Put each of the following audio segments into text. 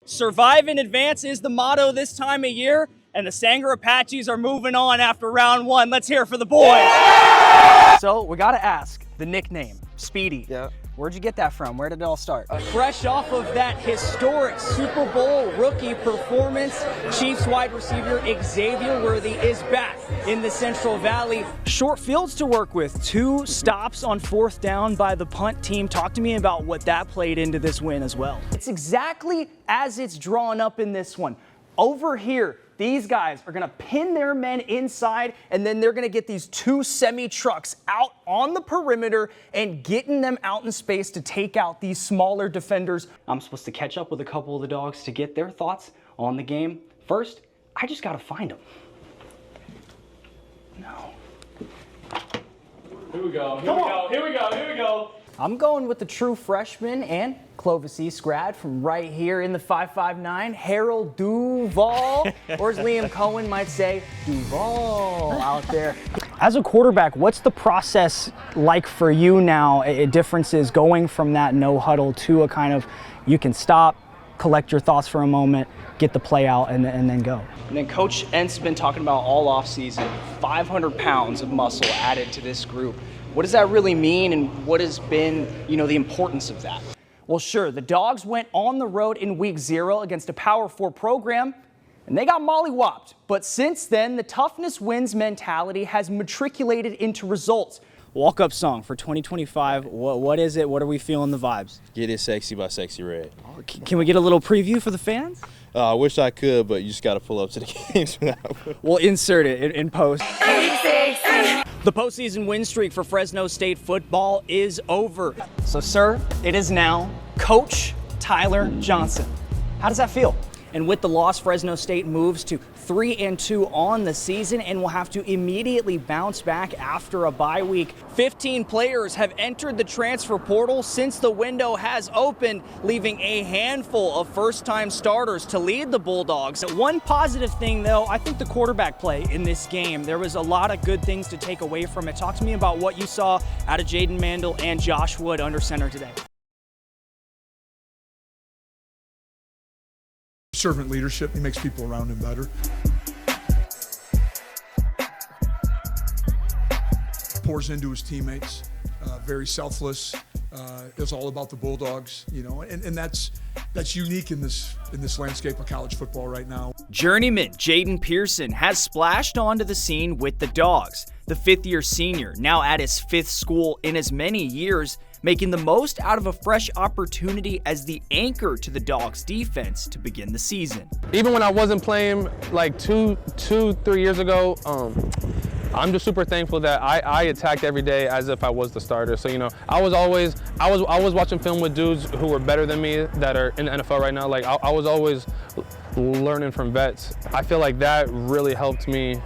Survive and advance is the motto this time of year, and the Sanger Apaches are moving on after round one. Let's hear it for the boys. So we gotta ask, the nickname, Speedy. Yeah. Where'd you get that from? Where did it all start? Fresh off of that historic Super Bowl rookie performance, Chiefs wide receiver Xavier Worthy is back in the Central Valley. Short fields to work with, 2 stops on 4th down by the punt team. Talk to me about what that played into this win as well. It's exactly as it's drawn up in this one. Over here, these guys are gonna pin their men inside, and then they're gonna get these 2 semi-trucks out on the perimeter and getting them out in space to take out these smaller defenders. I'm supposed to catch up with a couple of the dogs to get their thoughts on the game. First, I just gotta find them. No. Here we go. I'm going with the true freshman and Clovis East grad from right here in the 559, Harold Duval, or as Liam Cohen might say, Duval out there. As a quarterback, what's the process like for you now? Differences going from that no huddle to a kind of, you can stop, collect your thoughts for a moment, get the play out, and then go. And then Coach Ent's been talking about all off season, 500 pounds of muscle added to this group. What does that really mean, and what has been, the importance of that? Well, sure, the Dogs went on the road in week 0 against a Power 4 program, and they got mollywopped. But since then, the toughness wins mentality has matriculated into results. Walk-up song for 2025, what is it? What are we feeling the vibes? Get It Sexy by Sexy Red. Can we get a little preview for the fans? I wish I could, but you just got to pull up to the games for that one. We'll insert it in post. The postseason win streak for Fresno State football is over. So, sir, it is now Coach Tyler Johnson. How does that feel? And with the loss, Fresno State moves to 3-2 on the season and will have to immediately bounce back after a bye week. 15 players have entered the transfer portal since the window has opened, leaving a handful of first-time starters to lead the Bulldogs. One positive thing, though, I think the quarterback play in this game. There was a lot of good things to take away from it. Talk to me about what you saw out of Jaden Mandel and Josh Wood under center today. Servant leadership, he makes people around him better. Pours into his teammates, very selfless. It's all about the Bulldogs, and that's unique in this landscape of college football right now. Journeyman Jaden Pearson has splashed onto the scene with the Dogs. The 5th-year senior, now at his 5th school in as many years, making the most out of a fresh opportunity as the anchor to the Dogs' defense to begin the season. Even when I wasn't playing like 3 years ago, I'm just super thankful that I attacked every day as if I was the starter. So I was watching film with dudes who were better than me that are in the NFL right now. Like I was always learning from vets. I feel like that really helped me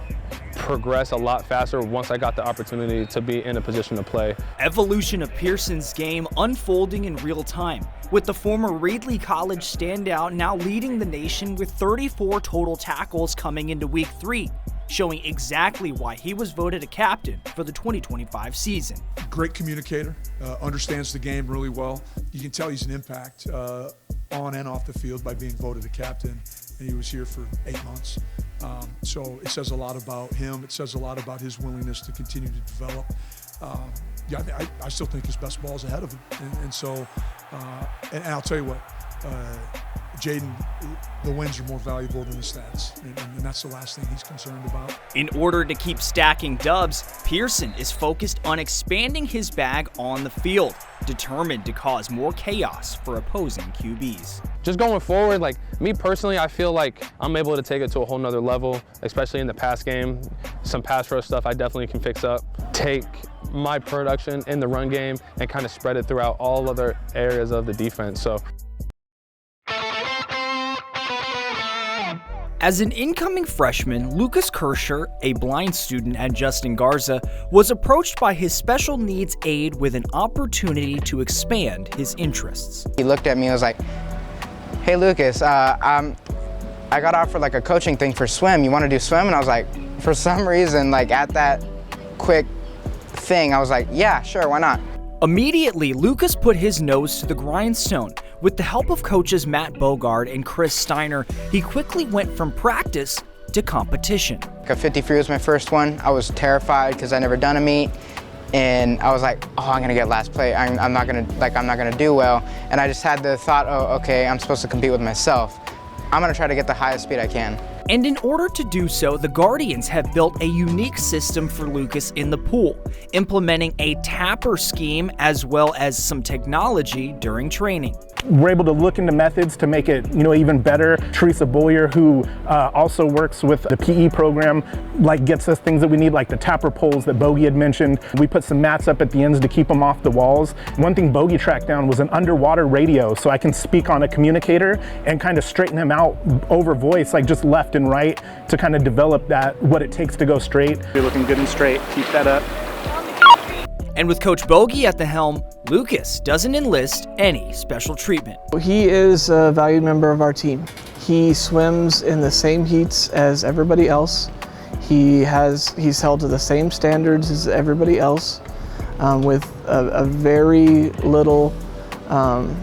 progress a lot faster once I got the opportunity to be in a position to play. Evolution of Pearson's game unfolding in real time, with the former Reedley College standout now leading the nation with 34 total tackles coming into week 3, showing exactly why he was voted a captain for the 2025 season. Great communicator, understands the game really well. You can tell he's an impact on and off the field by being voted a captain, and he was here for 8 months. So it says a lot about him. It says a lot about his willingness to continue to develop. I still think his best ball is ahead of him. And I'll tell you what, Jaden, the wins are more valuable than the stats, and that's the last thing he's concerned about. In order to keep stacking dubs, Pearson is focused on expanding his bag on the field, determined to cause more chaos for opposing QBs. Just going forward, like me personally, I feel like I'm able to take it to a whole nother level, especially in the pass game. Some pass rush stuff I definitely can fix up. Take my production in the run game and kind of spread it throughout all other areas of the defense. So. As an incoming freshman, Lucas Kirscher, a blind student at Justin Garza, was approached by his special needs aide with an opportunity to expand his interests. He looked at me and was like, "Hey Lucas, I got offered like a coaching thing for swim. You want to do swim?" And I was like, for some reason, like at that quick thing, I was like, yeah, sure, why not? Immediately, Lucas put his nose to the grindstone With the help of coaches Matt Bogard and Chris Steiner, he quickly went from practice to competition. A 50 free was my first one. I was terrified because I never done a meet, and I was like, oh, I'm gonna get last place. I'm not gonna do well. And I just had the thought, oh, okay, I'm supposed to compete with myself. I'm gonna try to get the highest speed I can. And in order to do so, the Guardians have built a unique system for Lucas in the pool, implementing a tapper scheme as well as some technology during training. We're able to look into methods to make it, even better. Teresa Boyer, who also works with the PE program, gets us things that we need, like the tapper poles that Bogey had mentioned. We put some mats up at the ends to keep them off the walls. One thing Bogey tracked down was an underwater radio, so I can speak on a communicator and kind of straighten him out over voice, like just left and right, to kind of develop what it takes to go straight. You're looking good and straight. Keep that up. And with Coach Bogey at the helm, Lucas doesn't enlist any special treatment. He is a valued member of our team. He swims in the same heats as everybody else. He's held to the same standards as everybody else, with a very little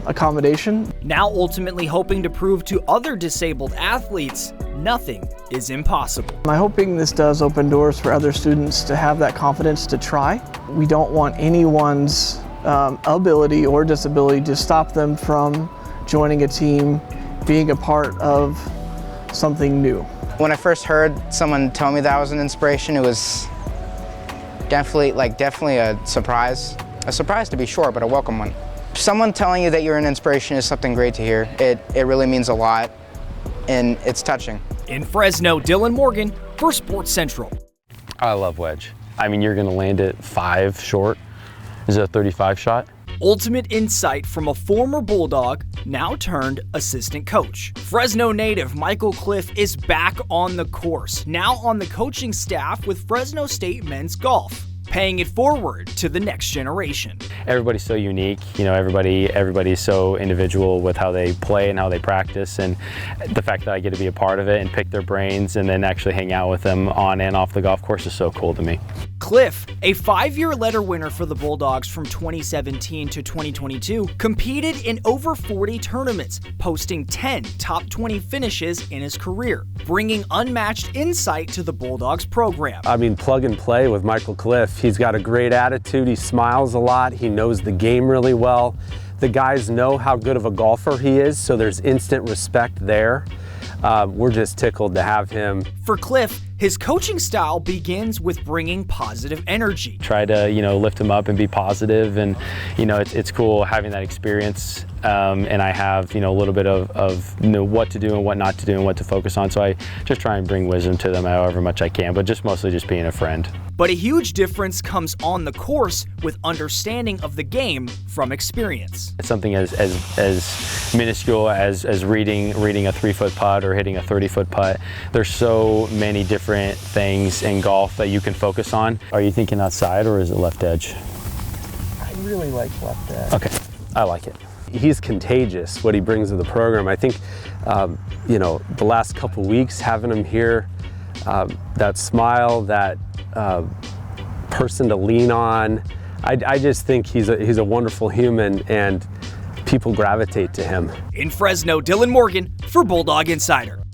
accommodation. Now ultimately hoping to prove to other disabled athletes, nothing is impossible. I'm hoping this does open doors for other students to have that confidence to try. We don't want anyone's ability or disability to stop them from joining a team, being a part of something new. When I first heard someone tell me that I was an inspiration, it was definitely a surprise. A surprise to be sure, but a welcome one. Someone telling you that you're an inspiration is something great to hear. It really means a lot, and it's touching. In Fresno, Dylan Morgan for Sports Central. I love wedge. I mean, you're gonna land it 5 short. Is it a 35 shot? Ultimate insight from a former Bulldog, now turned assistant coach. Fresno native Michael Cliff is back on the course, now on the coaching staff with Fresno State men's golf, paying it forward to the next generation. Everybody's so unique, everybody's so individual with how they play and how they practice, and the fact that I get to be a part of it and pick their brains and then actually hang out with them on and off the golf course is so cool to me. Cliff, a 5-year letter winner for the Bulldogs from 2017 to 2022, competed in over 40 tournaments, posting 10 top 20 finishes in his career, bringing unmatched insight to the Bulldogs program. I mean, plug and play with Michael Cliff. He's got a great attitude, he smiles a lot, he knows the game really well. The guys know how good of a golfer he is, so there's instant respect there. We're just tickled to have him. For Cliff, his coaching style begins with bringing positive energy. Try to, lift him up and be positive, and, it's cool having that experience, and I have, a little bit of what to do and what not to do and what to focus on, so I just try and bring wisdom to them however much I can, but just mostly just being a friend. But a huge difference comes on the course with understanding of the game from experience. It's something as minuscule as reading a 3-foot putt or hitting a 30-foot putt. There's so many different things in golf that you can focus on. Are you thinking outside or is it left edge? I really like left edge. Okay, I like it. He's contagious, what he brings to the program. I think, the last couple weeks having him here, that smile, that person to lean on, I just think he's a wonderful human and people gravitate to him. In Fresno, Dylan Morgan for Bulldog Insider.